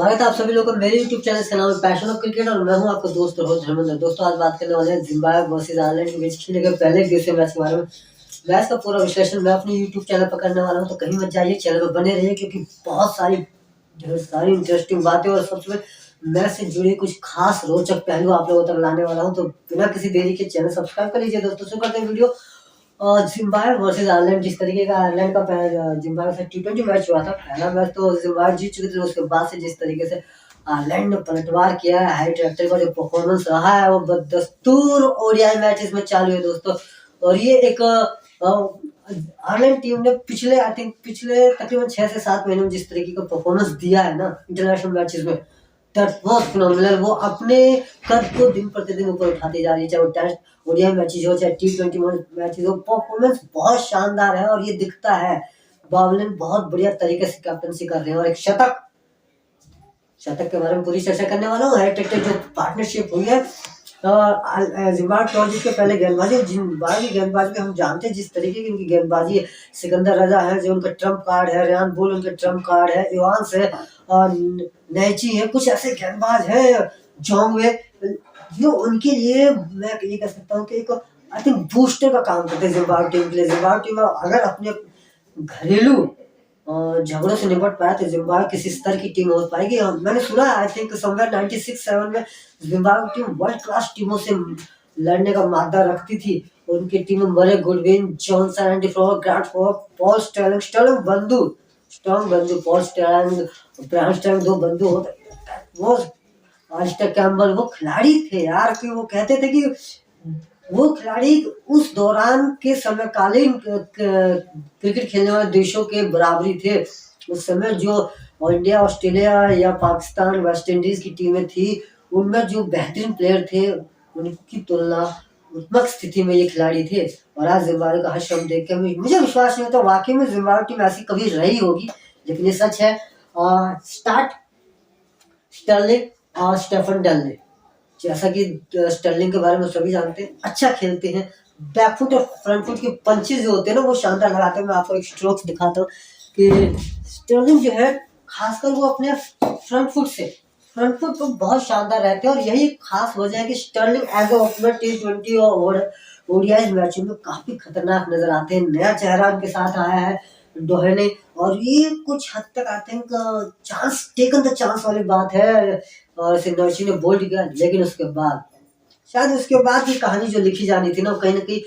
स्वागत है आप सभी लोगों का मेरे YouTube चैनल का नाम है पैशन ऑफ क्रिकेट और मैं हूं आपका दोस्त और होस्ट धर्मेंद्र। दोस्तों आज बात करने वाले हैं जिम्बाब्वे वर्सेस आयरलैंड के बीच खेले गए पहले दूसरे मैच के बारे में। मैच का पूरा विश्लेषण मैं अपने YouTube चैनल पर करने वाला हूं, तो कहीं मत जाइए, चैनल पर बने रहिए क्योंकि बहुत सारी ढेर सारी इंटरेस्टिंग बातें और सबसे मैच से जुड़ी कुछ खास रोचक पहलू आप लोगों तक लाने वाला हूँ। तो बिना किसी देरी के चैनल सब्सक्राइब कर लीजिए दोस्तों। शुरू करते हैं वीडियो। जिम्बाब्वे वर्सेस आयरलैंड, जिस तरीके का आयरलैंड का जिम्बाब्वे से T20 मैच हुआ था, पहला मैच तो जिम्बाब्वे जीत चुके थे। उसके बाद से जिस तरीके से आयरलैंड ने पलटवार किया है, हैरी ट्रैक्टर का जो परफॉर्मेंस रहा है वो बदस्तूर ओडीआई मैचेस में चालू है दोस्तों। और ये एक आयरलैंड टीम ने पिछले तकरीबन 6 से 7 महीने में जिस तरीके का परफॉर्मेंस दिया है ना इंटरनेशनल मैचेस में, दैट वाज फिनोमिनल। वो अपने कद को दिन प्रतिदिन ऊपर उठाती जा रही है, चाहे वो टेस्ट ओडीआई मैचेस हो चाहे T20 मैचेस हो। परफॉर्मेंस बहुत शानदार है और ये दिखता है बावलिन बहुत बढ़िया तरीके से कैप्टनसी कर रहे हैं। और एक शतक के बारे में पूरी चर्चा करने वाला हूँ। हैरी ट्रैक्टर जो पार्टनरशिप हुई है जिम्बाब्वे टॉस जीत के पहले गेंदबाजी, जिम्बाब्वे की गेंदबाजी में हम जानते हैं जिस तरीके की उनकी गेंदबाजी है। सिकंदर रजा है जो उनका ट्रम्प कार्ड है, रेयान बुल उनका ट्रम्प कार्ड है, इवांस है और नैची है, कुछ ऐसे गेंदबाज है जोंगवे जो उनके लिए मैं ये कह सकता हूँ कि एक आई थिंक बूस्टर का काम करते हैं जिम्बाब्वे टीम के लिए। जिम्बाब्वे टीम अगर अपने घरेलू झगड़ों से निपट पाया तो जिम्बाब्वे किसी स्तर की टीम हो पाएगी। मैंने सुना है आई थिंक समवेयर 96-7 में जिम्बाब्वे टीम वर्ल्ड क्लास टीमों से लड़ने का मादा रखती थी। उनकी टीम में Murray Goodwin, Johnson, Andy Flower, Grant Flower, Paul Sterling बंधु, पॉल स्टर्लिंग, ब्रायन स्टर्लिंग, दो बंधु होते वो आलिस्टर कैम्पबेल। वो खिलाड़ी थे यार कि वो कहते थे कि वो खिलाड़ी उस दौरान के समकालीन क्रिकेट खेलने वाले देशों के बराबरी थे। उस समय जो इंडिया, ऑस्ट्रेलिया या पाकिस्तान, वेस्ट इंडीज की टीमें थी उनमें जो बेहतरीन प्लेयर थे उनकी तुलना उत्मक स्थिति में ये खिलाड़ी थे। और आज जिम्बाब्वे का हश्र देख के मुझे विश्वास नहीं होता वाकई में जिम्बाब्वे टीम ऐसी कभी रही होगी, लेकिन ये सच है। स्टार्ट स्टर्लिंग और स्टेफन डेलने, जैसा कि स्टर्लिंग के बारे में सभी जानते हैं, अच्छा खेलते हैं। बैकफुट और फ्रंट फुट के पंचेस जो होते हैं ना वो शानदार लगाते हैं। मैं आपको एक स्ट्रोक्स दिखाता हूँ कि स्टर्लिंग जो है खासकर वो अपने फ्रंट फुट तो बहुत शानदार रहते हैं। और यही खास वजह है कि Stirling as a opener T20 और ओडीआई मैचों में काफी खतरनाक नजर आते हैं। नया चेहरा उनके साथ आया है डोहेने, और ये कुछ हद तक I think chance taken the chance वाली बात है और सिंधर्शी ने बोल्ड किया। लेकिन उसके बाद की कहानी जो लिखी जानी थी ना कहीं ना कहीं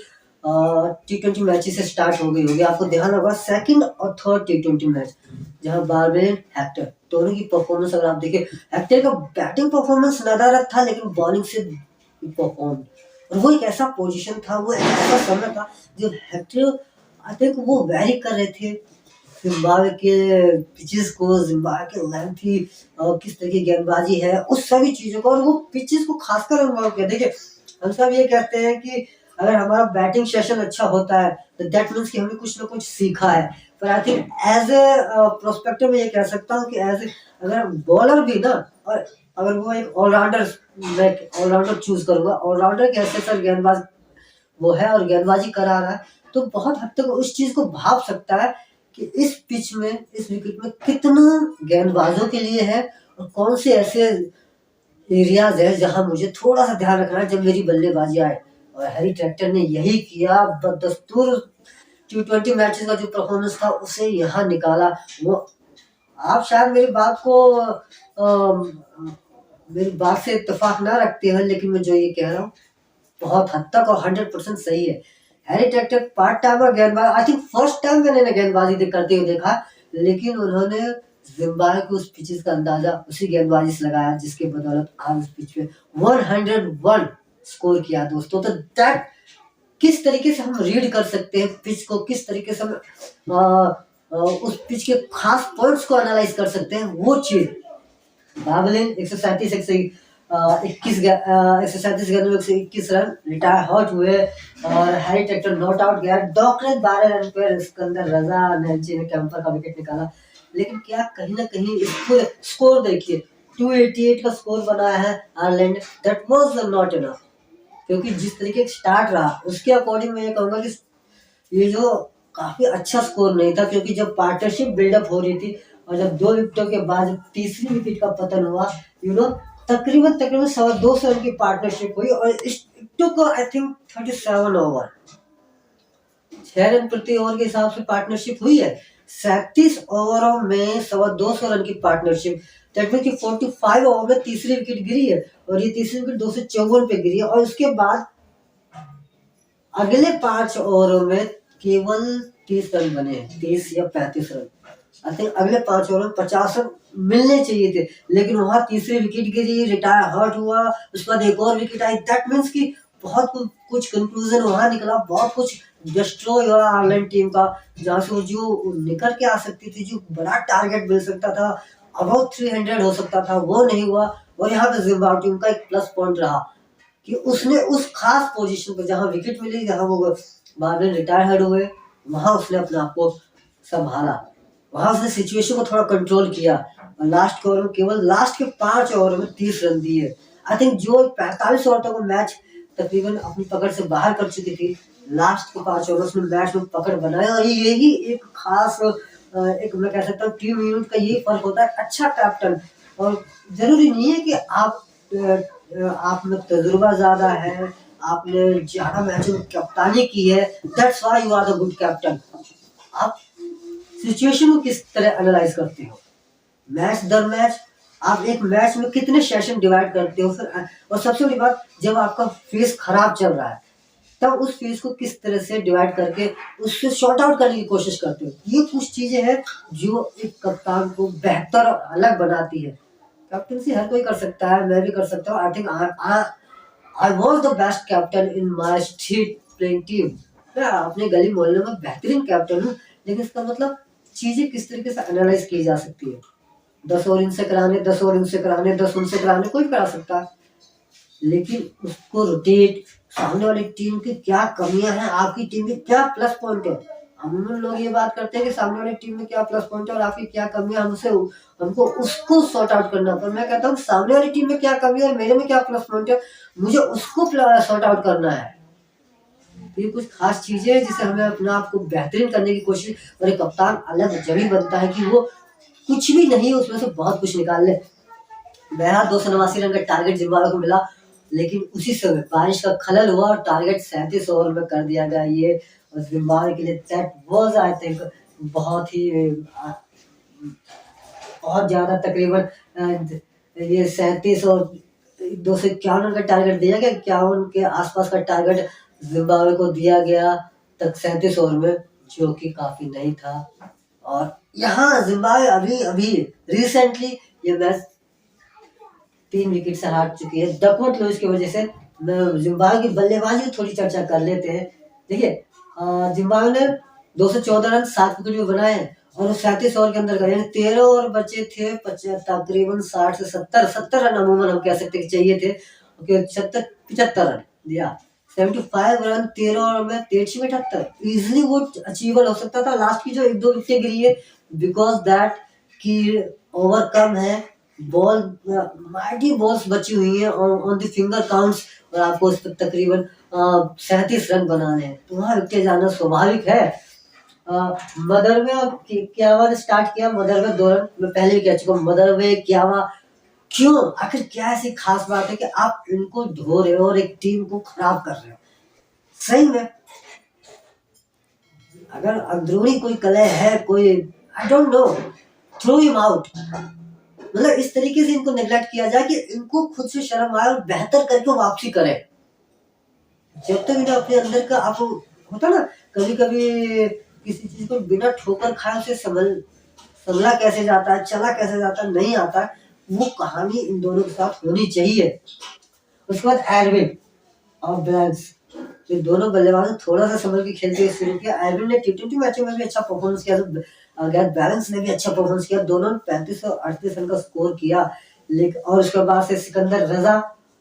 T20 मैचेस से स्टार्ट हो गई होगी। आपको ध्यान होगा सेकंड और थर्ड T20 मैच जहां बार्बेन हेक्टर दोनों की परफॉर्मेंस अगर आप देखें, हेक्टर का बैटिंग परफॉर्मेंस नदारद था लेकिन बॉलिंग से परफॉर्म, और वो एक ऐसा पोजीशन था, वो एक ऐसा समय था जब हेक्टर आई थिंक वो वेरी कर रहे थे जिम्बाब्वे के पिचेस को, जिम्बाब्वे के लेंथी किस तरह की गेंदबाजी है उस सभी चीजों को, और वो पिचेस को खासकर अनुभव किया। देखिए हम सब ये कहते हैं कि अगर हमारा बैटिंग सेशन अच्छा होता है तो दैट मीन्स कि हमने कुछ ना कुछ सीखा है। पर I think as a prospective में ये कह सकता हूँ कि एज ए अगर बॉलर भी ना, और अगर वो एक ऑलराउंडर चूज करूंगा, ऑलराउंडर के हैसियत से गेंदबाज वो है और गेंदबाजी करा रहा है, तो बहुत हद तक उस चीज को भाप सकता है कि इस पिच में, इस विकेट में कितना गेंदबाजों के लिए है और कौन से ऐसे एरियाज है जहां मुझे थोड़ा सा ध्यान रखना है जब मेरी बल्लेबाजी आए। और हैरी ट्रैक्टर ने यही किया। बदस्तूर T20 मैचेस का जो परफॉर्मेंस था उसे यहाँ निकाला। वो आप शायद मेरी बात से इत्तेफाक ना रखते हैं, लेकिन मैं जो ये कह रहा हूँ बहुत हद तक और 100% सही है। हैरी ट्रैक्टर पार्ट टाइमर गेंदबाज, आई थिंक फर्स्ट टाइम मैंने गेंदबाजी करते हुए देखा, लेकिन उन्होंने जिम्बाब्वे को उस पिचेस का अंदाजा उसी गेंदबाजी से लगाया जिसके बदौलत आज उस पिच पे 101 स्कोर किया दोस्तों। तो दैट किस तरीके से हम रीड कर सकते हैं पिच को, किस तरीके से हम उस पिच के खास पॉइंट्स को एनालाइज कर सकते हैं, वो चीज बावलिन 137 गेंदों में 121 रन रिटायर हॉट हुए और हैरी ट्रैक्टर नॉट आउट गया। डॉकरेज 12 रन पर सिकंदर रजा नैची ने कैंपर का विकेट निकाला। लेकिन क्या कहीं ना कहीं इसको स्कोर देखिए 288 का स्कोर बनाया है Ireland, that was not enough, क्योंकि जिस तरीके का स्टार्ट रहा उसके अकॉर्डिंग मैं ये कहूँगा कि ये जो काफी अच्छा स्कोर नहीं था, क्योंकि जब पार्टनरशिप बिल्डअप हो रही थी और जब 2 विकेटों के बाद जब तीसरी विकेट का पतन हुआ, तकरीबन तकरीबन 250 रन की पार्टनरशिप हुई और it took I think 37 over, 6 run प्रति ओवर के हिसाब से पार्टनरशिप हुई है। 37 ओवरों में 250 रन की पार्टनरशिप, दैट मीन कि 45 ओवर में तीसरी विकेट गिरी है और ये तीसरी विकेट 254 पे गिरी है। और उसके बाद अगले 5 ओवरों में केवल 30 रन बने हैं, 30 या 35 रन। आई थिंक अगले 5 ओवर में 50 रन मिलने चाहिए थे, लेकिन वहां तीसरी विकेट गिरी, रिटायर हर्ट हुआ, उसके बाद एक और विकेट आई। दैट मीन्स कि बहुत कुछ कंक्लूजन वहां निकला, बहुत कुछ डिस्ट्रॉय हुआ आयरलैंड टीम का, जहां से जो निकल के आ सकती थी, जो बड़ा टारगेट मिल सकता था, अबाउट 300 हो सकता था, वो नहीं हुआ। और यहाँ पे जिम्बाब्वे टीम का एक प्लस पॉइंट रहा कि उसने उस खास पोजीशन पर जहां विकेट मिली, जहां वो बाद में रिटायर हुए, वहां उसने अपने आप को संभाला, वहां उसने सिचुएशन को थोड़ा कंट्रोल किया। और लास्ट ओवर में केवल लास्ट के 5 ओवर में 30 रन दिए। आई थिंक जो 45 ओवर तक वो मैच तकरीबन अपनी पकड़ से बाहर कर चुकी थी, लास्ट के 5 ओवर उसने मैच में पकड़ बनाया। और यही एक खास एक मैं कह सकता हूँ टीम यूनिट का यही फर्क होता है, अच्छा कैप्टन। और जरूरी नहीं है कि आप में तजुर्बा ज्यादा है, आपने ज्यादा मैचों में कप्तानी की है, that's why you are the good captain. आप सिचुएशन को किस तरह एनालाइज करते हो, मैच दर मैच आप एक मैच में कितने सेशन डिवाइड करते हो, फिर और सबसे बड़ी बात, जब आपका फेस खराब चल रहा है तब उस फेस को किस तरह से डिवाइड करके उससे शॉर्ट आउट करने की कोशिश करते हो। ये कुछ चीजें हैं जो एक कप्तान को बेहतर और अलग बनाती है। कैप्टनसी हर कोई कर सकता है, मैं भी कर सकता हूँ। I think I was the best captain in my street playing team. मैं अपने गली मोहल्ले में बेहतरीन कैप्टन हूँ, लेकिन इसका मतलब चीजें किस तरीके से एनालाइज की जा सकती है। 10 ओवर इनसे कराने, 10 ओवर इनसे कराने, 10 उनसे कराने, कोई करा सकता है, लेकिन उसको रोटेट, सामने वाली टीम की क्या कमियां हैं, आपकी टीम की क्या प्लस पॉइंट है। हम लोग ये बात करते हैं कि सामने वाली टीम में क्या प्लस पॉइंट है और आपकी क्या कमियां, हमको उसको सॉर्ट आउट करना। पर मैं कहता हूँ सामने वाली टीम में क्या कमी है और मेरे में क्या प्लस पॉइंट है, मुझे उसको सॉर्ट आउट करना है। ये कुछ खास चीजें हैं जिसे हमें अपने आप को बेहतरीन करने की कोशिश, और एक कप्तान अलग जब ही बनता है कि वो कुछ भी नहीं है उसमें से बहुत कुछ निकाल ले। बहरहाल 289 रन का टारगेट जिम्बाब्वे को मिला, लेकिन उसी समय बारिश का खलल हुआ और टारगेट 37 ओवर में कर दिया गया। ये जिम्बाब्वे के लिए दैट वाज आई थिंक बहुत ही बहुत ज्यादा, तकरीबन ये 37 और 251 रन का टारगेट दिया गया, 51 के आसपास का टारगेट जिम्बाब्वे को दिया गया तक 37 ओवर में, जो कि काफी नहीं था। और यहाँ जिम्बाब्वे अभी अभी रिसेंटली ये मैच 3 विकेट से हार चुकी है डकवर्थ लुईस की वजह से। जिम्बाब्वे की बल्लेबाजी की थोड़ी चर्चा कर लेते हैं। देखिए, जिम्बाब्वे ने 214 रन 7 विकेट में बनाए हैं और 37 ओवर के अंदर का, यानी 13 ओवर बचे थे, तकरीबन 60 से 70 रन अमूमन हम कह सकते हैं कि चाहिए थे, 75 रन दिया। 75 रन 13 ओवर में 83 में 78 इजिली वो अचीवेबल हो सकता था। लास्ट की जो 1-2 विकेट गिरी है बिकॉज दैट की ओवर कम है, बॉल माइटी बॉल्स बची हुई है ऑन द फिंगर काउंट्स, और आपको उस पर तकरीबन 37 रन बनाने हैं, तो वहां विकेट जाना स्वाभाविक है। मदरवे और क्यावा ने स्टार्ट किया, मदरवे 2 रन, मैं पहले भी कह चुका हूँ, मदरवे क्यावा क्यों, आखिर क्या ऐसी खास बात है कि आप इनको धो रहे हो और एक टीम को खराब कर रहे हो। सही में अगर अंदरूनी कोई कलह है, कोई I don't know, throw him out. मतलब इस तरीके से इनको नेग्लेक्ट किया जाए कि इनको खुद से शर्म आए और बेहतर करके वापसी करें। जब तक इन्हें अपने अंदर का आप होता ना, कभी कभी किसी चीज को बिना ठोकर खाए उसे संभला कैसे जाता है, चला कैसे जाता है, नहीं आता है, वो कहानी इन दोनों के साथ होनी चाहिए। उसके बाद एरविन और ब्लैंक्स, ये दोनों बल्लेबाज थोड़ा सा संभल के खेलते शुरू किया। एरविन ने टी20 मैचों में भी अच्छा परफॉर्मेंस किया, गैर बैलेंस ने भी अच्छा परफॉर्मेंस किया, दोनों ने 35 और 38 रन का स्कोर किया। लेकिन और उसके बाद से सिकंदर रजा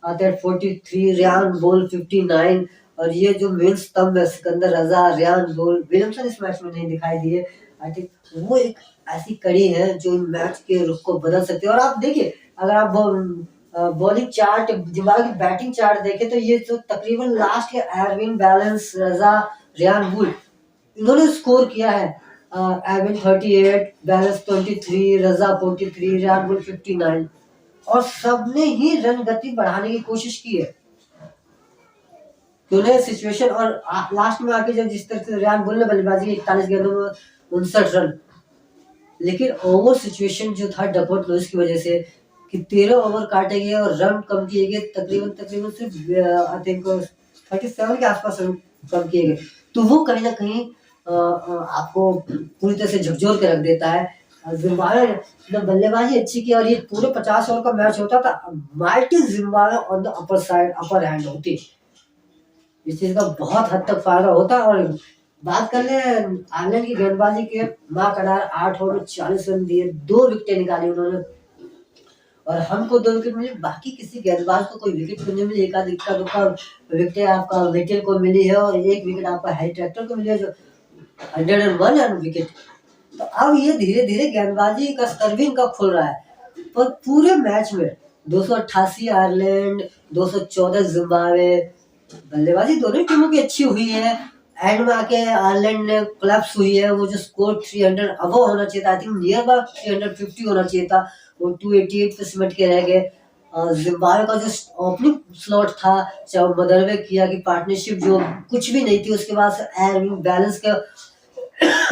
आते हैं 43, रियान बोल 59, और ये जो मेन स्तंभ है सिकंदर रजा, रियान बोल, विलियमसन इस मैच में नहीं दिखाई दिए। आई थिंक वो एक ऐसी कड़ी है जो मैच के रुख को बदल सकती है। और आप देखिए, अगर आप बॉलिंग चार्ट, जिम्बाब्वे की बैटिंग चार्ट देखें तो ये जो तकरीबन लास्ट के एरविन, बैलेंस, रजा, रियान बुल, इन्होंने स्कोर किया है एविन 38, बैलेंस 23, रजा 43, रियान बुल 59, और सबने ही रन गति बढ़ाने की कोशिश की है। उन्हें सिचुएशन और लास्ट में आके जब जिस तरह से रियान बुल ने बल्लेबाजी 41 गेंदों में 59 रन, लेकिन ओवर सिचुएशन जो था डकवर्थ लुईस की वजह से कि 13 ओवर काटे गए और रन कम किए गए, तकरीबन सिर्फ आई थिंक 37 के आसपास रन कम किए गए, तो वो कहीं ना कहीं आपको पूरी तरह से झकझोर के रख देता है। जिम्बाब्वे ने बल्लेबाजी अच्छी की और ये पूरे 50 ओवर का मैच होता था, mighty Zimbabwe on the upper side, upper hand होती, इस चीज का बहुत हद तक फायदा होता है। और बात कर ले आयरलैंड की गेंदबाजी के, माँ कनार 8 ओवर में 40 रन दिए, 2 विकेटें निकाली उन्होंने, और हमको 2 विकेट मिली, बाकी किसी गेंदबाज को कोई विकेट नहीं मिली। एक आध इक्का दुक्का विकेट आपका वेटेल को मिली है और एक विकेट आपका हैरी ट्रैक्टर को मिली है जो 101 रन विकेट। तो अब ये धीरे धीरे गेंदबाजी का स्तर भी इनका खुल रहा है, पर पूरे मैच में 288 आयरलैंड, 214 जिम्बाब्वे, बल्लेबाजी दोनों टीमों की अच्छी हुई है। एंड में आके आयरलैंड ने कोलैप्स हुई है, वो जो स्कोर 300 अब होना चाहिए था, आई थिंक नियर अबाउट 350 होना चाहिए था, वो 288 पे सिमट के रह गए। जिम्बाब्वे का जो ओपनिंग स्लॉट था, चाहे वो मदरवे किया कि पार्टनरशिप जो कुछ भी नहीं थी, उसके बाद एयरविंग बैलेंस का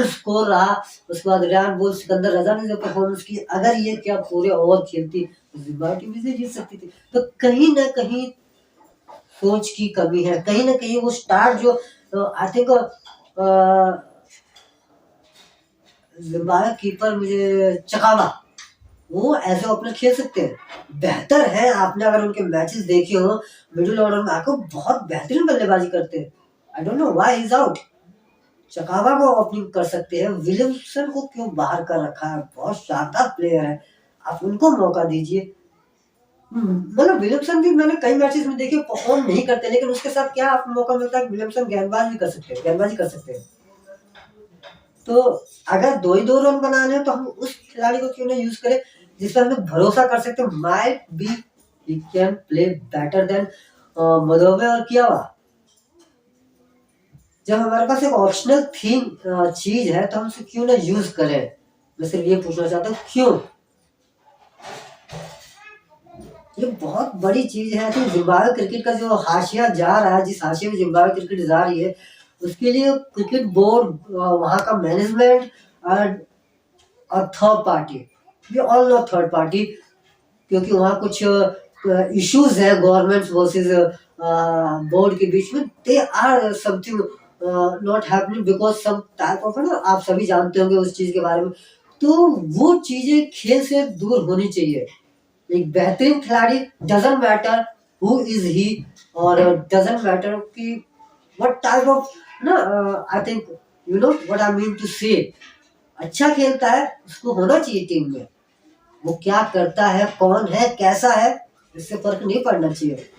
स्कोर रहा, उसके बाद रियान बुल, सिकंदर रजा ने जो परफॉर्मेंस की, अगर ये क्या पूरे ओवर खेलती तो जिम्बाब्वे टीम से जीत सकती थी। तो कहीं ना कहीं सोच की कमी है, कहीं ना कहीं वो स्टार्ट जो आई थिंक जिम्बाब्वे कीपर मुझे चकावा, वो ऐसे ओपनर खेल सकते हैं, बेहतर है। आपने अगर उनके मैचेस देखे हो, मिडिल ऑर्डर में आकर बहुत बेहतरीन बल्लेबाजी करते हैं। I don't know why he is out. Chakabva को ओपनिंग कर सकते हैं, विलियमसन को क्यों बाहर कर रखा है, बहुत शानदार प्लेयर है, आप उनको मौका दीजिए। मतलब विलियमसन भी मैंने कई मैचेस में देखे परफॉर्म नहीं करते, लेकिन उसके साथ क्या आपको मौका मिलता है, विलियमसन गेंदबाज भी कर सकते हैं, गेंदबाजी कर सकते हैं। तो अगर 2 ही 2 रन बनाने हो तो हम उस खिलाड़ी को क्यों ना यूज करें जिस पर हम भरोसा कर सकते हैं, might be he can play better than Madhevere और कियावा। जब हमारे पास एक ऑप्शनल थीम चीज है तो हम उसे क्यों ना यूज करें। मैं सिर्फ ये पूछना चाहता हूँ क्यों। ये बहुत बड़ी चीज है। तो जिम्बाब्वे क्रिकेट का जो हाशिया जा रहा है, जिस हाशिए में जिम्बाब्वे क्रिकेट जा रही है, उसके लिए क्रिकेट बोर्ड, वहाँ का मैनेजमेंट और थर्ड पार्टी, ये ऑल नो थर्ड पार्टी, क्योंकि वहाँ कुछ इश्यूज है गवर्नमेंट वर्सेस बोर्ड के बीच में। They are something not happening because some type of, ना आप सभी जानते होंगे उस चीज के बारे में। तो वो चीजें खेल से दूर होनी चाहिए। एक बेहतरीन खिलाड़ी, doesn't matter who is he, और डजंट मैटर कि व्हाट टाइप ऑफ, ना I think you know what I mean to say, अच्छा खेलता है उसको होना चाहिए टीम में। वो क्या करता है, कौन है, कैसा है, इससे फर्क नहीं पड़ना चाहिए,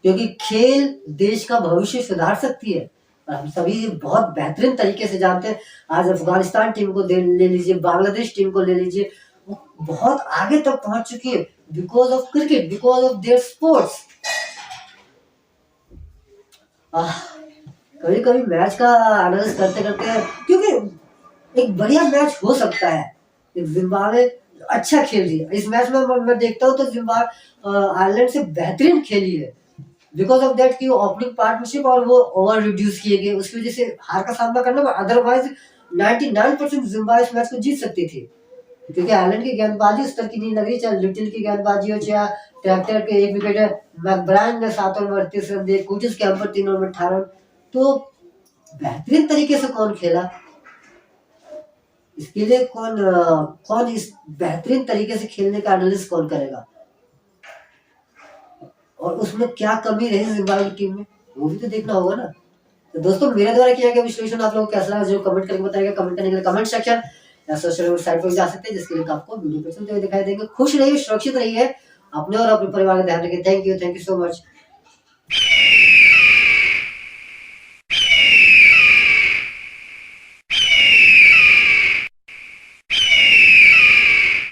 क्योंकि खेल देश का भविष्य सुधार सकती है। और हम सभी बहुत बेहतरीन तरीके से जानते हैं। आज अफगानिस्तान टीम को ले लीजिए, बांग्लादेश टीम को ले लीजिए, वो बहुत आगे तक पहुंच चुकी है because of cricket, because of their sports. कभी कभी मैच का एनालिसिस करते करते, क्योंकि एक बढ़िया मैच हो सकता है, जिम्बाब्वे अच्छा खेल रही है इस मैच में, मैं देखता हूँ तो जिम्बाब्वे आयरलैंड से बेहतरीन खेली है, बिकॉज ऑफ दैट की ओपनिंग पार्टनरशिप और वो ओवर रिड्यूस किए गए, उसकी वजह से हार का सामना करना। अदरवाइज 99% जिम्बाब्वे इस मैच को जीत सकती थी, क्योंकि आयरलैंड की गेंदबाजी उस तरह की नहीं लग रही, चाहे लिटिल की गेंदबाजी हो, चाहे ट्रैक्टर के 1 विकेट है, मैकब्रायन ने 7 ओवर में 38 रन दिए, कूटिस कैम्पर 3 ओवर में 18 रन। तो बेहतरीन तरीके से कौन खेला, इसके लिए कौन इस बेहतरीन तरीके से खेलने का एनालिसिस कौन करेगा, और उसमें क्या कमी रही जिम्बाब्वे की टीम में, वो भी तो देखना होगा ना। तो दोस्तों, मेरे द्वारा किया गया विश्लेषण आप लोगों को कैसा लगा, जो कमेंट करके बताएगा। कमेंट करने के लिए कमेंट सेक्शन या सोशल वेबसाइट पर जा सकते हैं, जिसके लिंक आपको वीडियो पे चलते हुए दिखाई देंगे। खुश रहिए, सुरक्षित रहिए, अपने और अपने परिवार का ध्यान रखिए। Thank you so much.